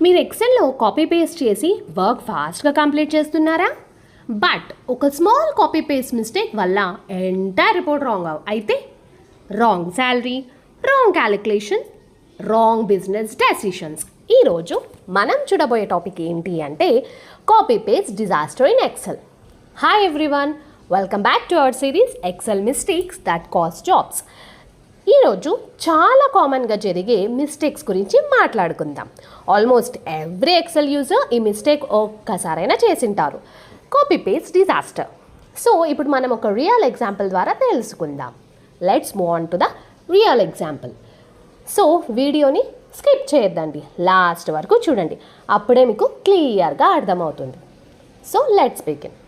మీరు ఎక్సెల్లో copy paste చేసి వర్క్ ఫాస్ట్గా కంప్లీట్ చేస్తున్నారా? బట్ ఒక స్మాల్ కాపీ పేస్ట్ మిస్టేక్ వల్ల ఎంటైర్ రిపోర్ట్ రాంగ్ అయితే wrong salary, wrong calculation, wrong business decisions. ఈరోజు మనం చూడబోయే టాపిక్ ఏంటి అంటే copy paste disaster in Excel. Hi everyone, welcome back to our series Excel mistakes that cost jobs. ఈరోజు చాలా కామన్గా జరిగే మిస్టేక్స్ గురించి మాట్లాడుకుందాం. ఆల్మోస్ట్ ఎవ్రీ ఎక్సెల్ యూజర్ ఈ మిస్టేక్ ఒక్కసారైనా చేసింటారు, కాపీ పేస్ట్ డిజాస్టర్. సో ఇప్పుడు మనం ఒక రియల్ ఎగ్జాంపుల్ ద్వారా తెలుసుకుందాం. Let's move on to the real example. So వీడియోని స్కిప్ చేయొద్దండి, లాస్ట్ వరకు చూడండి, అప్పుడే మీకు క్లియర్గా అర్థమవుతుంది. So let's begin.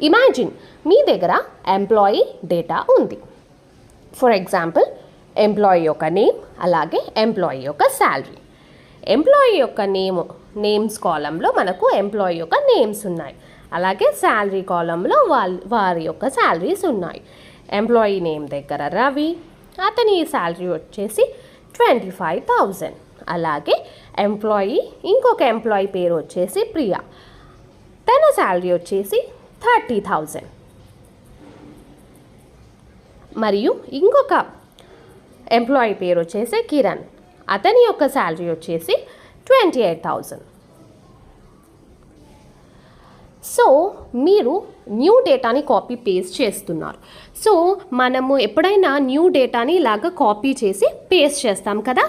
ఇమాజిన్ మీ దగ్గర ఎంప్లాయీ డేటా ఉంది. ఫర్ ఎగ్జాంపుల్ ఎంప్లాయీ యొక్క నేమ్, అలాగే ఎంప్లాయీ యొక్క శాలరీ. ఎంప్లాయీ యొక్క నేమ్స్ కాలంలో మనకు ఎంప్లాయీ యొక్క నేమ్స్ ఉన్నాయి, అలాగే శాలరీ కాలంలో వారి యొక్క శాలరీస్ ఉన్నాయి. ఎంప్లాయీ నేమ్ దగ్గర రవి, అతని శాలరీ వచ్చేసి 25,000. అలాగే ఇంకొక ఎంప్లాయీ పేరు వచ్చేసి ప్రియా, తన శాలరీ వచ్చేసి 30,000. మరియు ఇంకొక ఎంప్లాయీ పేరు వచ్చేసి కిరణ్, అతని యొక్క శాలరీ వచ్చేసి 28,000. సో మీరు న్యూ డేటాని కాపీ పేస్ట్ చేస్తున్నారు. సో మనము ఎప్పుడైనా న్యూ డేటాని ఇలాగ కాపీ చేసి పేస్ట్ చేస్తాం కదా,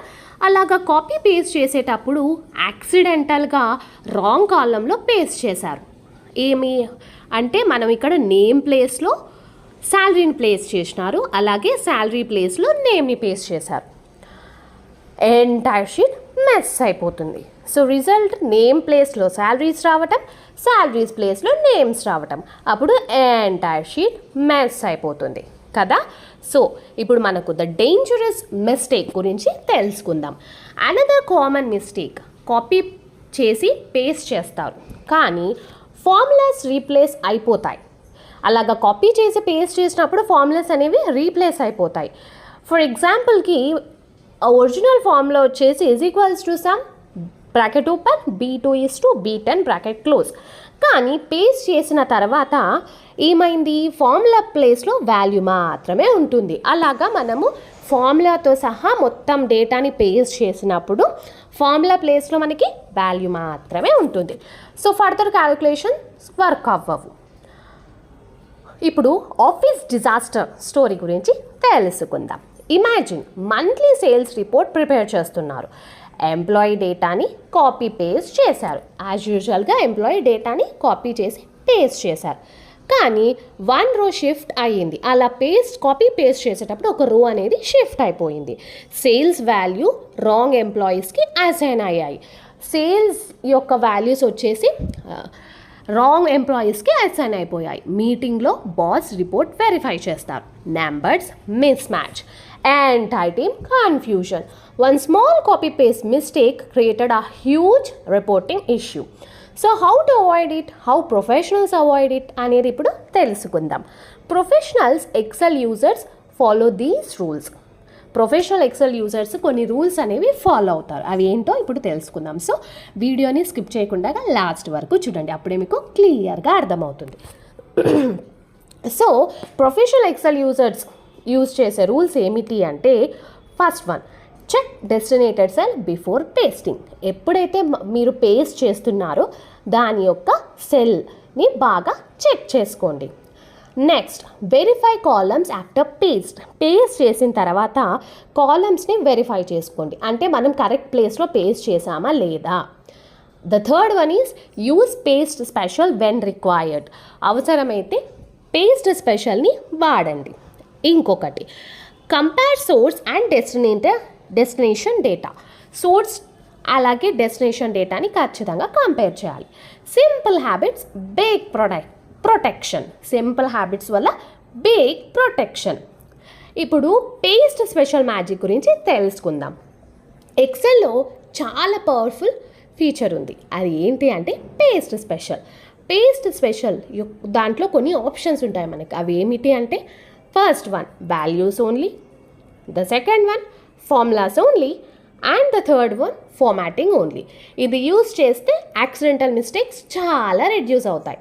అలాగా కాపీ పేస్ట్ చేసేటప్పుడు యాక్సిడెంటల్గా రాంగ్ కాలంలో పేస్ట్ చేశారు. ఏమి అంటే మనం ఇక్కడ నేమ్ ప్లేస్లో శాలరీని ప్లేస్ చేసినారు, అలాగే శాలరీ ప్లేస్లో నేమ్ని పేస్ట్ చేశారు. ఎంటైర్ షీట్ మెస్ అయిపోతుంది. సో రిజల్ట్ నేమ్ ప్లేస్లో శాలరీస్ రావటం, శాలరీస్ ప్లేస్లో నేమ్స్ రావటం, అప్పుడు ఎంటైర్ షీట్ మెస్ అయిపోతుంది కదా. సో ఇప్పుడు మనకు ద డేంజరస్ మిస్టేక్ గురించి తెలుసుకుందాం. అనదర్ కామన్ మిస్టేక్, కాపీ చేసి పేస్ట్ చేస్తారు కానీ ఫార్ములాస్ రీప్లేస్ అయిపోతాయి. అలాగా కాపీ చేసి పేస్ట్ చేసినప్పుడు ఫార్ములాస్ అనేవి రీప్లేస్ అయిపోతాయి. ఫర్ ఎగ్జాంపుల్కి ఒరిజినల్ ఫార్ములా వచ్చేసి =some bracket open B2:B10 bracket close. కానీ పేస్ట్ చేసిన తర్వాత ఏమైంది, ఫార్ములా ప్లేస్లో వాల్యూ మాత్రమే ఉంటుంది. అలాగా మనము ఫార్ములాతో సహా మొత్తం డేటాని పేస్ట్ చేసినప్పుడు ఫార్ములా ప్లేస్లో మనకి వాల్యూ మాత్రమే ఉంటుంది. సో ఫర్దర్ క్యాలిక్యులేషన్స్ వర్క్ అవ్వవు. ఇప్పుడు ఆఫీస్ డిజాస్టర్ స్టోరీ గురించి తెలుసుకుందాం. Imagine monthly sales report prepare చేస్తున్నారు. ఎంప్లాయీ డేటాని కాపీ పేస్ట్ చేశారు. యాజ్ యూజువల్గా ఎంప్లాయీ డేటాని కాపీ చేసి పేస్ట్ చేశారు, కానీ 1 రో షిఫ్ట్ అయ్యింది. అలా కాపీ పేస్ట్ చేసేటప్పుడు ఒక రో అనేది షిఫ్ట్ అయిపోయింది. సేల్స్ వాల్యూ రాంగ్ ఎంప్లాయీస్కి అసైన్ అయ్యాయి. సేల్స్ యొక్క వాల్యూస్ వచ్చేసి రాంగ్ ఎంప్లాయీస్కి అసైన్ అయిపోయాయి. మీటింగ్లో బాస్ రిపోర్ట్ వెరిఫై చేస్తారు. Numbers mismatch, entire team confusion. One small copy paste mistake created a huge reporting issue. So how to avoid it, how professionals avoid it అనేది ఇప్పుడు తెలుసుకుందాం. Professionals Excel users follow these rules. Professional Excel users కొన్ని rules అనేవి follow అవుతారు. అవి ఏంటో ఇప్పుడు తెలుసుకుందాం. సో వీడియోని స్కిప్ చేయకుండా లాస్ట్ వరకు చూడండి, అప్పుడే మీకు క్లియర్గా అర్థమవుతుంది. So professional Excel users use చేసే రూల్స్ ఏమిటి అంటే, first one, check destinated cell before pasting. ఎప్పుడైతే మీరు పేస్ట్ చేస్తున్నారో దాని యొక్క సెల్ని బాగా చెక్ చేసుకోండి. Next, verify columns after paste చేసిన తర్వాత కాలమ్స్ని వెరిఫై చేసుకోండి, అంటే మనం కరెక్ట్ ప్లేస్లో పేస్ట్ చేసామా లేదా. The third one is use paste special when required. అవసరమైతే పేస్ట్ స్పెషల్ని వాడండి. ఇంకొకటి, compare source and destination data. Source అలాగే డెస్టినేషన్ డేటాని ఖచ్చితంగా కంపేర్ చేయాలి. Simple habits big protection. Simple habits వల్ల బిగ్ ప్రొటెక్షన్. ఇప్పుడు పేస్ట్ స్పెషల్ మ్యాజిక్ గురించి తెలుసుకుందాం. ఎక్సెల్లో చాలా పవర్ఫుల్ ఫీచర్ ఉంది. అది ఏంటి అంటే పేస్ట్ స్పెషల్ దాంట్లో కొన్ని ఆప్షన్స్ ఉంటాయి మనకి. అవి ఏమిటి అంటే, first one values only, the second one formulas only, and the third one formatting only. ఇది యూస్ చేస్తే యాక్సిడెంటల్ మిస్టేక్స్ చాలా రెడ్యూస్ అవుతాయి.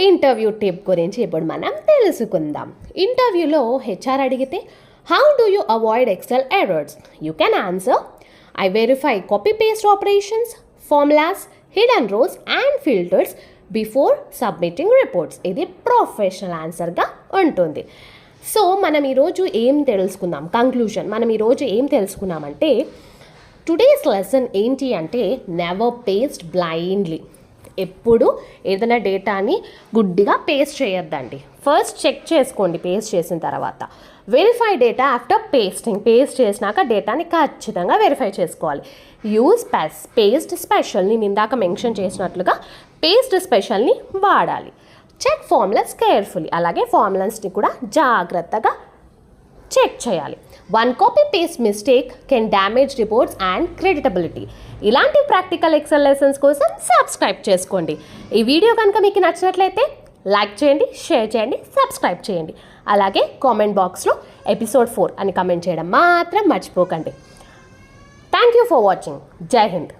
ఇంటర్వ్యూ టిప్ గురించి ఇప్పుడు మనం తెలుసుకుందాం. ఇంటర్వ్యూలో హెచ్ఆర్ అడిగితే how do you avoid Excel errors? You can answer I verify copy paste operations, formulas, hidden rows and filters before submitting reports. ఇది ప్రొఫెషనల్ ఆన్సర్గా ఉంటుంది. సో మనం ఈరోజు ఏం తెలుసుకుందాం? కంక్లూజన్ మనం ఈరోజు ఏం తెలుసుకున్నామంటే టుడేస్ లెసన్ ఏంటి అంటే నెవర్ పేస్ట్ బ్లైండ్లీ. ఎప్పుడు ఏదైనా డేటాని గుడ్డిగా పేస్ట్ చేయొద్దండి. ఫస్ట్ చెక్ చేసుకోండి పేస్ట్ చేసిన తర్వాత. Verify data after pasting. Paste చేసినాక డేటాని ఖచ్చితంగా వెరిఫై చేసుకోవాలి. Use paste special. నేను ఇందాక మెన్షన్ చేసినట్లుగా పేస్ట్ స్పెషల్ని వాడాలి. Check formulas carefully. అలాగే ఫార్ములాస్ని కూడా జాగ్రత్తగా చెక్ చేయాలి. One copy paste mistake can damage reports and creditability. ఇలాంటి ప్రాక్టికల్ ఎక్సెల్ లెసన్స్ కోసం సబ్స్క్రైబ్ చేసుకోండి. ఈ వీడియో కనుక మీకు నచ్చినట్లయితే లైక్ చేయండి, షేర్ చేయండి, సబ్స్క్రైబ్ చేయండి. అలాగే కామెంట్ బాక్స్లో ఎపిసోడ్ 4 అని కామెంట్ చేయడం మాత్రం మర్చిపోకండి. Thank you for watching. జై హింద్.